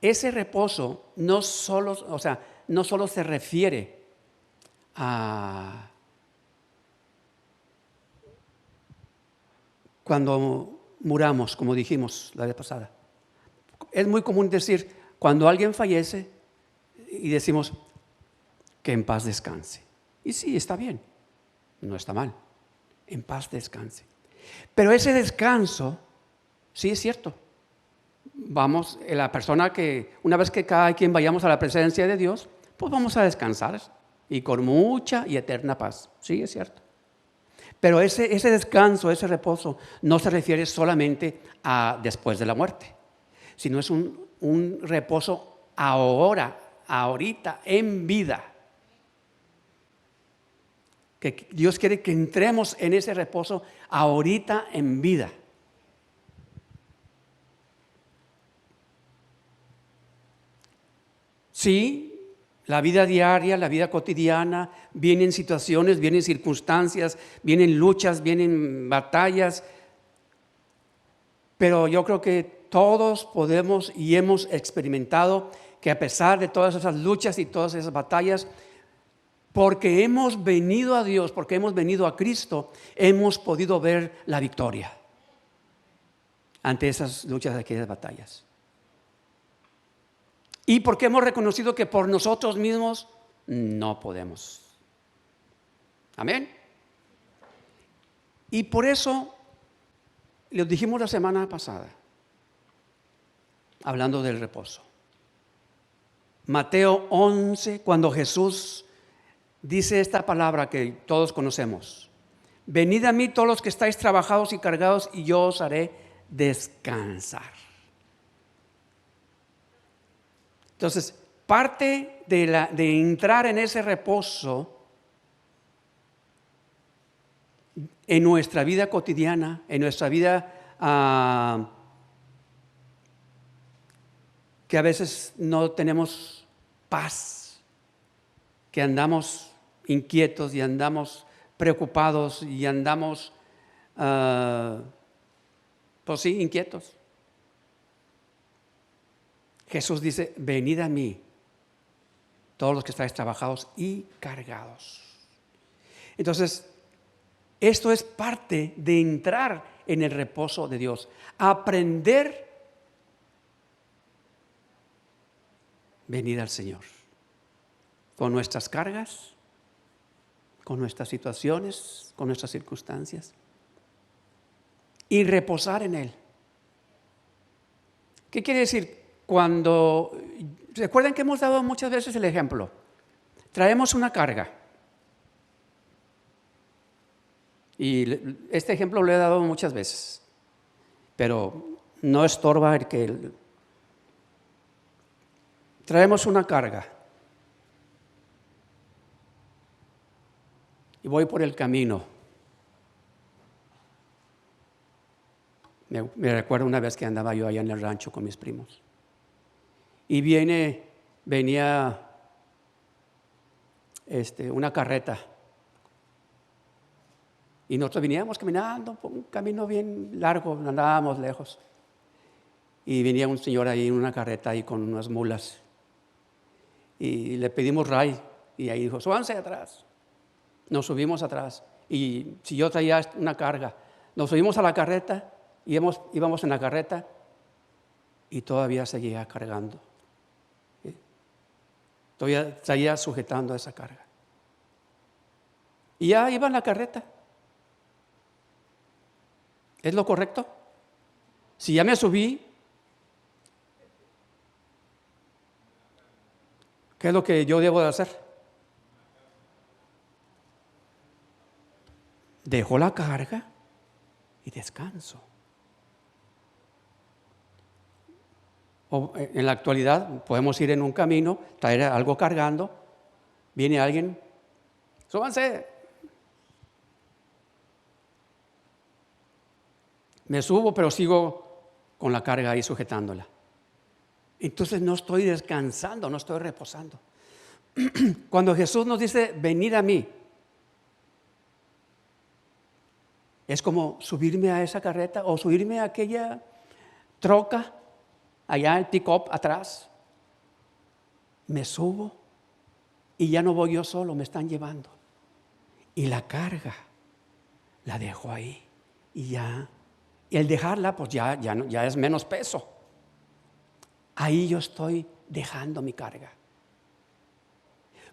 A: ese reposo no solo se refiere a cuando muramos, como dijimos la vez pasada. Es muy común decir, cuando alguien fallece, y decimos que en paz descanse. Y sí, está bien, no está mal, en paz descanse. Pero ese descanso, sí es cierto. Vamos, la persona que, una vez que cada quien vayamos a la presencia de Dios, pues vamos a descansar y con mucha y eterna paz. Sí, es cierto. Pero ese descanso, ese reposo, no se refiere solamente a después de la muerte, sino es un reposo ahorita, en vida. Que Dios quiere que entremos en ese reposo ahorita en vida. Sí, la vida diaria, la vida cotidiana, vienen situaciones, vienen circunstancias, vienen luchas, vienen batallas, pero yo creo que todos podemos y hemos experimentado que a pesar de todas esas luchas y todas esas batallas, porque hemos venido a Dios, porque hemos venido a Cristo, hemos podido ver la victoria ante esas luchas, aquellas batallas. Y porque hemos reconocido que por nosotros mismos no podemos. Amén. Y por eso, les dijimos la semana pasada, hablando del reposo. Mateo 11, cuando Jesús dice esta palabra que todos conocemos. Venid a mí todos los que estáis trabajados y cargados y yo os haré descansar. Entonces, parte de entrar en ese reposo en nuestra vida cotidiana, en nuestra vida que a veces no tenemos paz, que andamos inquietos y andamos preocupados y andamos, pues sí, inquietos. Jesús dice, venid a mí, todos los que estáis trabajados y cargados. Entonces, esto es parte de entrar en el reposo de Dios. Aprender, venir al Señor. Con nuestras cargas, con nuestras situaciones, con nuestras circunstancias. Y reposar en Él. ¿Qué quiere decir? Recuerden que hemos dado muchas veces el ejemplo. Traemos una carga. Y este ejemplo lo he dado muchas veces. Pero no estorba el que traemos una carga. Y voy por el camino. Me recuerdo una vez que andaba yo allá en el rancho con mis primos. Y venía una carreta. Y nosotros veníamos caminando por un camino bien largo, andábamos lejos. Y venía un señor ahí en una carreta ahí con unas mulas. Y le pedimos ray. Y ahí dijo, súbanse atrás. Nos subimos atrás. Y si yo traía una carga, nos subimos a la carreta, íbamos en la carreta y todavía seguía cargando. Todavía seguía sujetando esa carga. Y ya iba en la carreta. ¿Es lo correcto? Si ya me subí, ¿qué es lo que yo debo de hacer? Dejo la carga y descanso. O en la actualidad podemos ir en un camino, traer algo cargando, viene alguien, súbanse. Me subo, pero sigo con la carga ahí sujetándola. Entonces no estoy descansando, no estoy reposando. Cuando Jesús nos dice, venid a mí, es como subirme a esa carreta o subirme a aquella troca, allá el pick-up atrás. Me subo y ya no voy yo solo, me están llevando. Y la carga la dejo ahí y ya. Y el dejarla, pues ya es menos peso. Ahí yo estoy dejando mi carga.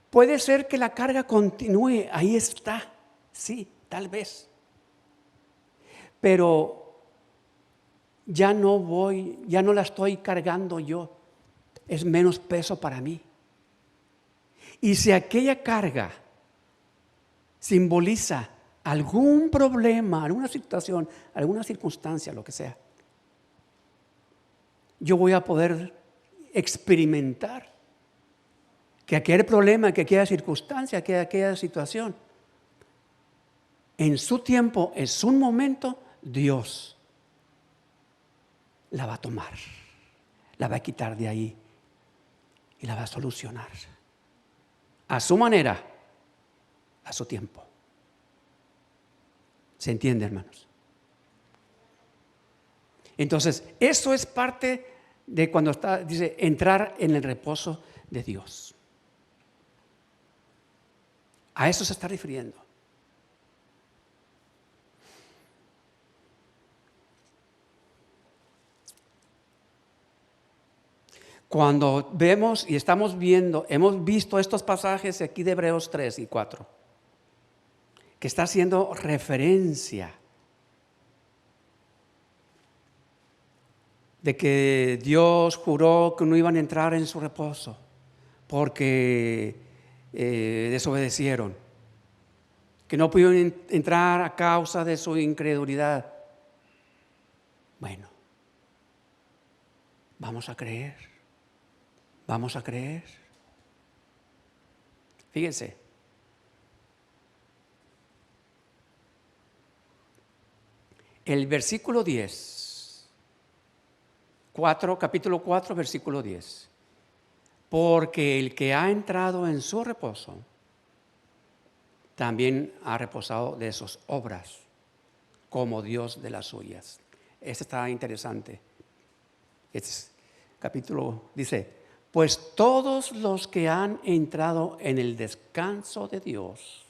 A: Puede ser que la carga continúe, ahí está, sí, tal vez. Pero ya no la estoy cargando yo. Es menos peso para mí. Y si aquella carga simboliza algún problema, alguna situación, alguna circunstancia, lo que sea, yo voy a poder experimentar que aquel problema, que aquella circunstancia, que aquella situación, en su tiempo, en su momento, Dios la va a tomar, la va a quitar de ahí y la va a solucionar a su manera, a su tiempo. ¿Se entiende, hermanos? Entonces, eso es parte de cuando dice entrar en el reposo de Dios. A eso se está refiriendo. Cuando vemos y estamos viendo, hemos visto estos pasajes aquí de Hebreos 3 y 4, que está haciendo referencia de que Dios juró que no iban a entrar en su reposo porque desobedecieron, que no pudieron entrar a causa de su incredulidad. Bueno, vamos a creer. Fíjense. El versículo 10, capítulo 4, versículo 10. porque el que ha entrado en su reposo también ha reposado de sus obras, como Dios de las suyas. Este está interesante. Este capítulo dice, pues todos los que han entrado en el descanso de Dios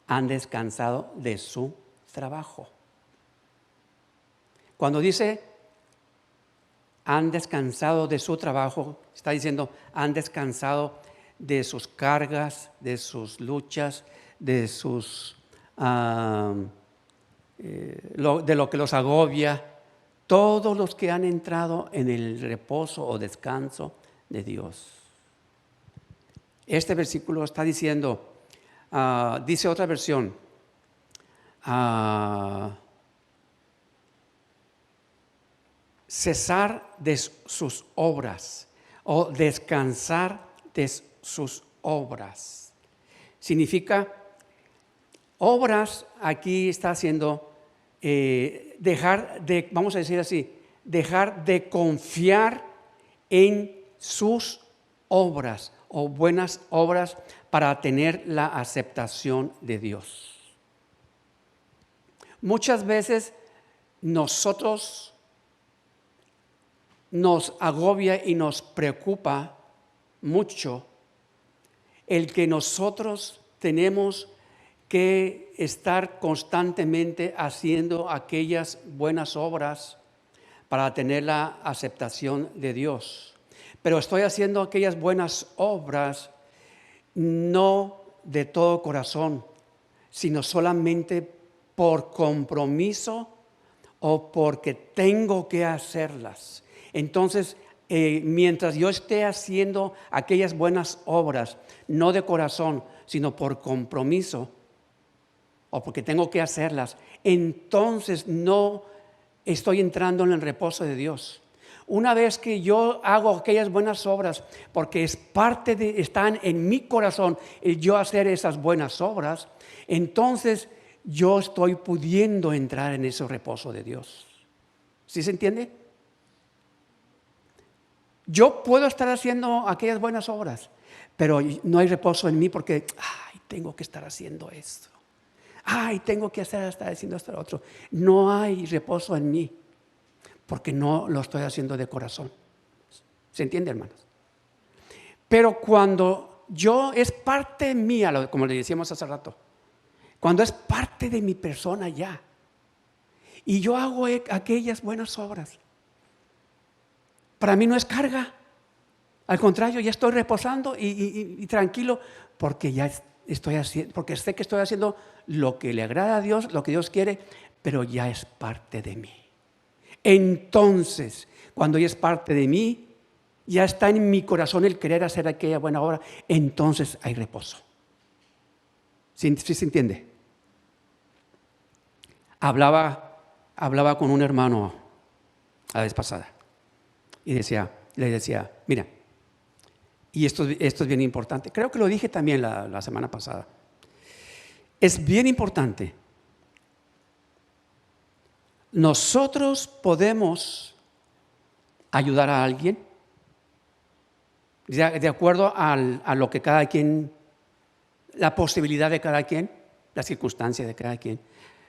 A: han descansado de su trabajo. Cuando dice han descansado de su trabajo, está diciendo han descansado de sus cargas, de sus luchas, de sus de lo que los agobia. Todos los que han entrado en el reposo o descanso de Dios. Este versículo está diciendo, dice otra versión, cesar de sus obras o descansar de sus obras. Significa, obras aquí está haciendo dejar de, vamos a decir así, dejar de confiar en sus obras o buenas obras para tener la aceptación de Dios. Muchas veces nosotros nos agobia y nos preocupa mucho el que nosotros tenemos que estar constantemente haciendo aquellas buenas obras para tener la aceptación de Dios. Pero estoy haciendo aquellas buenas obras no de todo corazón, sino solamente por compromiso o porque tengo que hacerlas. Entonces, mientras yo esté haciendo aquellas buenas obras, no de corazón, sino por compromiso, o porque tengo que hacerlas, entonces no estoy entrando en el reposo de Dios. Una vez que yo hago aquellas buenas obras, porque es parte de, están en mi corazón el yo hacer esas buenas obras, entonces yo estoy pudiendo entrar en ese reposo de Dios. ¿Sí se entiende? Yo puedo estar haciendo aquellas buenas obras, pero no hay reposo en mí porque, tengo que estar haciendo esto. Tengo que estar haciendo esto otro. No hay reposo en mí porque no lo estoy haciendo de corazón. ¿Se entiende, hermanos? Pero cuando es parte mía, como le decíamos hace rato, cuando es parte de mi persona ya, y yo hago aquellas buenas obras, para mí no es carga. Al contrario, ya estoy reposando y tranquilo porque ya estoy haciendo, porque sé que estoy haciendo lo que le agrada a Dios, lo que Dios quiere, pero ya es parte de mí. Entonces, cuando ya es parte de mí, ya está en mi corazón el querer hacer aquella buena obra, entonces hay reposo. ¿Sí se entiende? Hablaba con un hermano la vez pasada y le decía, mira, y esto es bien importante, creo que lo dije también la semana pasada, es bien importante. Nosotros podemos ayudar a alguien de acuerdo a lo que cada quien, la posibilidad de cada quien, la circunstancia de cada quien.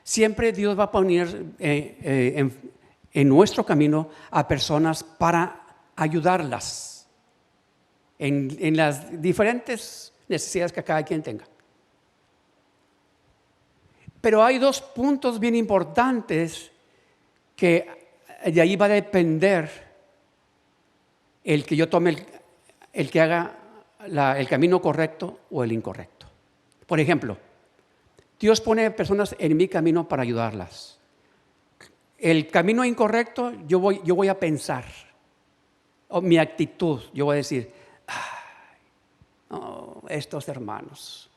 A: Siempre Dios va a poner en nuestro camino a personas para ayudarlas en las diferentes necesidades que cada quien tenga. Pero hay dos puntos bien importantes que de ahí va a depender el que yo tome el que haga el camino correcto o el incorrecto. Por ejemplo, Dios pone personas en mi camino para ayudarlas. El camino incorrecto, yo voy a pensar, o mi actitud, yo voy a decir, estos hermanos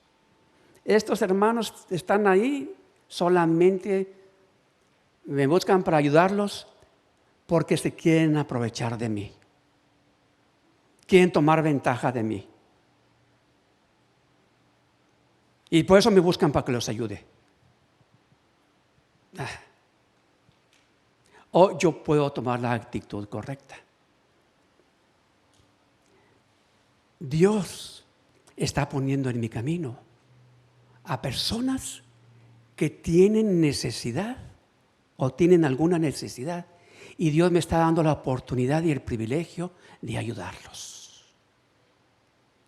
A: están ahí, solamente me buscan para ayudarlos porque se quieren aprovechar de mí. Quieren tomar ventaja de mí. Y por eso me buscan para que los ayude. O yo puedo tomar la actitud correcta. Dios está poniendo en mi camino a personas que tienen necesidad o tienen alguna necesidad, y Dios me está dando la oportunidad y el privilegio de ayudarlos,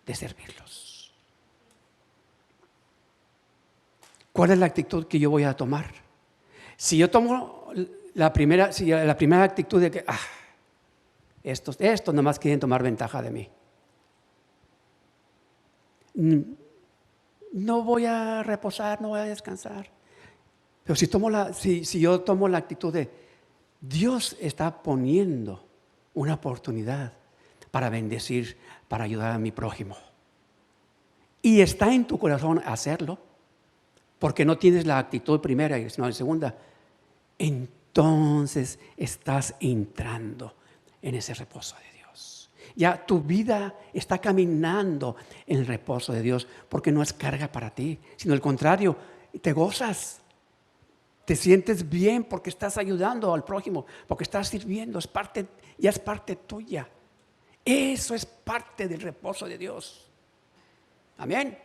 A: de servirlos. ¿Cuál es la actitud que yo voy a tomar? Si yo tomo la primera actitud de que estos nomás quieren tomar ventaja de mí, no voy a reposar, no voy a descansar. Pero si yo tomo la actitud de Dios está poniendo una oportunidad para bendecir, para ayudar a mi prójimo, y está en tu corazón hacerlo, porque no tienes la actitud primera, sino la segunda, entonces estás entrando en ese reposo de Dios. Ya tu vida está caminando en el reposo de Dios, porque no es carga para ti, sino al contrario, te gozas. Te sientes bien porque estás ayudando al prójimo, porque estás sirviendo, ya es parte tuya. Eso es parte del reposo de Dios. Amén.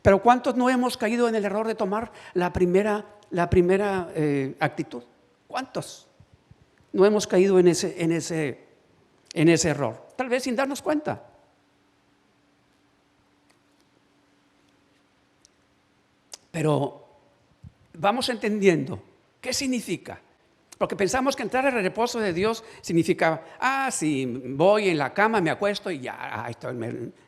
A: Pero ¿cuántos no hemos caído en el error de tomar la primera actitud? ¿Cuántos no hemos caído en ese error? Tal vez sin darnos cuenta. Pero vamos entendiendo qué significa. Porque pensamos que entrar al reposo de Dios significa, si voy en la cama, me acuesto y ya,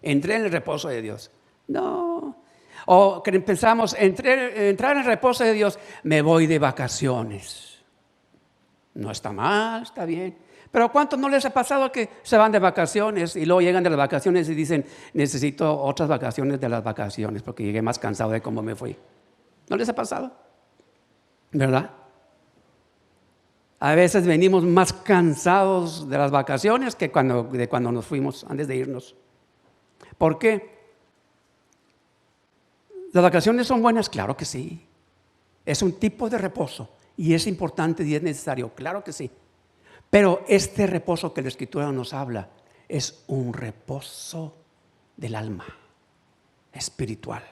A: entré en el reposo de Dios. No. O que pensamos, entrar en el reposo de Dios, me voy de vacaciones. No está mal, está bien. Pero ¿cuántos no les ha pasado que se van de vacaciones y luego llegan de las vacaciones y dicen, necesito otras vacaciones de las vacaciones porque llegué más cansado de cómo me fui? ¿No les ha pasado? ¿Verdad? A veces venimos más cansados de las vacaciones que de cuando nos fuimos antes de irnos. ¿Por qué? ¿Las vacaciones son buenas? Claro que sí. Es un tipo de reposo y es importante y es necesario, claro que sí. Pero este reposo que la Escritura nos habla es un reposo del alma, espiritual.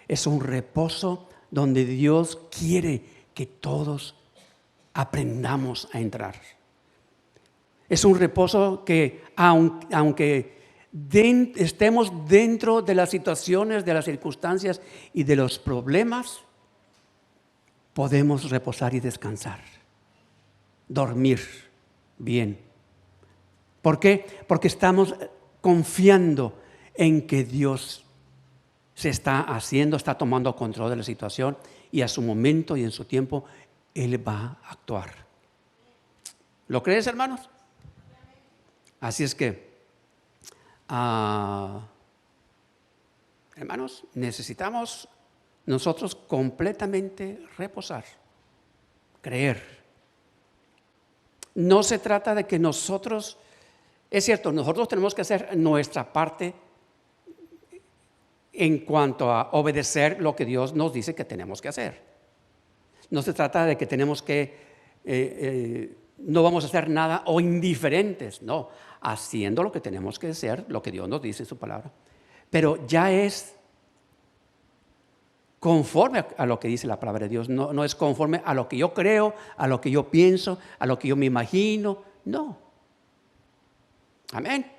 A: Es un reposo donde Dios quiere que todos aprendamos a entrar. Es un reposo que aunque estemos dentro de las situaciones, de las circunstancias y de los problemas, podemos reposar y descansar, dormir bien. ¿Por qué? Porque estamos confiando en que Dios está tomando control de la situación y a su momento y en su tiempo Él va a actuar. ¿Lo crees, hermanos? Así es que, hermanos, necesitamos nosotros completamente reposar, creer. No se trata de que nosotros, es cierto, nosotros tenemos que hacer nuestra parte en cuanto a obedecer lo que Dios nos dice que tenemos que hacer. No se trata de que tenemos que, no vamos a hacer nada o indiferentes, no, haciendo lo que tenemos que hacer, lo que Dios nos dice en su palabra. Pero ya es conforme a lo que dice la palabra de Dios, no es conforme a lo que yo creo, a lo que yo pienso, a lo que yo me imagino, no. Amén.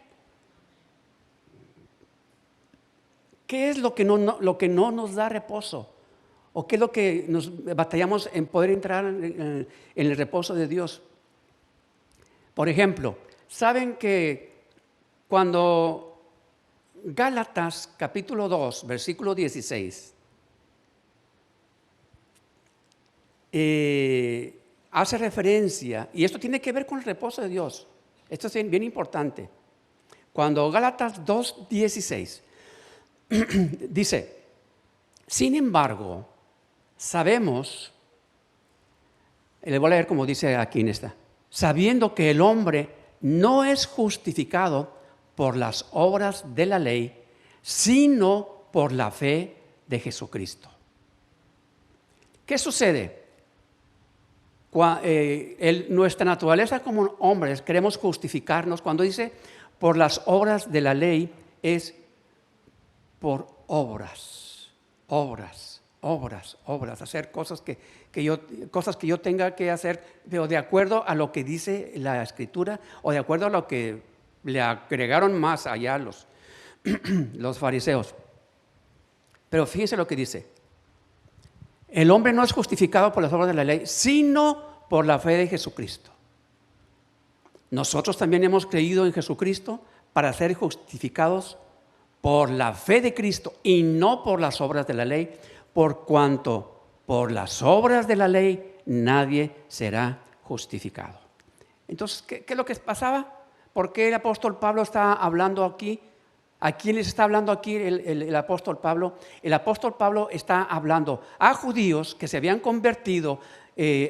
A: ¿Qué es lo que no nos da reposo? ¿O qué es lo que nos batallamos en poder entrar en el reposo de Dios? Por ejemplo, ¿saben que cuando Gálatas capítulo 2, versículo 16, hace referencia, y esto tiene que ver con el reposo de Dios, esto es bien importante. Cuando Gálatas 2:16 dice, sin embargo, sabemos, le voy a leer como dice aquí en esta, sabiendo que el hombre no es justificado por las obras de la ley, sino por la fe de Jesucristo. ¿Qué sucede? Nuestra naturaleza como hombres queremos justificarnos cuando dice por las obras de la ley es por obras, hacer cosas cosas que yo tenga que hacer, pero de acuerdo a lo que dice la Escritura o de acuerdo a lo que le agregaron más allá los fariseos. Pero fíjense lo que dice: el hombre no es justificado por las obras de la ley, sino por la fe de Jesucristo. Nosotros también hemos creído en Jesucristo para ser justificados por la fe de Cristo y no por las obras de la ley, por cuanto por las obras de la ley nadie será justificado. Entonces, ¿qué es lo que pasaba? ¿Por qué el apóstol Pablo está hablando aquí? ¿A quién les está hablando aquí el apóstol Pablo? El apóstol Pablo está hablando a judíos que se habían convertido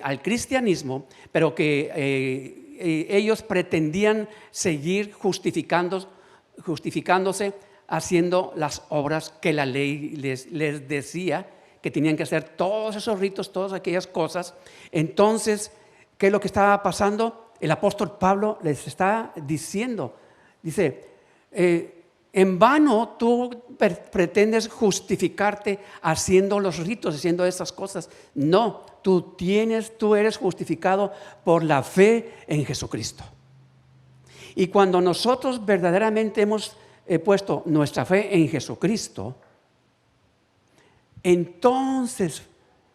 A: al cristianismo, pero que ellos pretendían seguir justificándose haciendo las obras que la ley les decía que tenían que hacer, todos esos ritos, todas aquellas cosas. Entonces, ¿qué es lo que estaba pasando? El apóstol Pablo les está diciendo, dice, en vano tú pretendes justificarte haciendo los ritos, haciendo esas cosas. No, tú eres justificado por la fe en Jesucristo. Y cuando nosotros verdaderamente hemos puesto nuestra fe en Jesucristo, entonces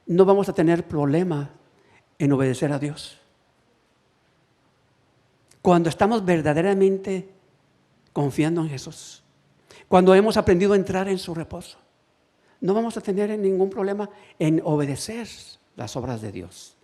A: no vamos a tener problema en obedecer a Dios. Cuando estamos verdaderamente confiando en Jesús, cuando hemos aprendido a entrar en su reposo, no vamos a tener ningún problema en obedecer las obras de Dios.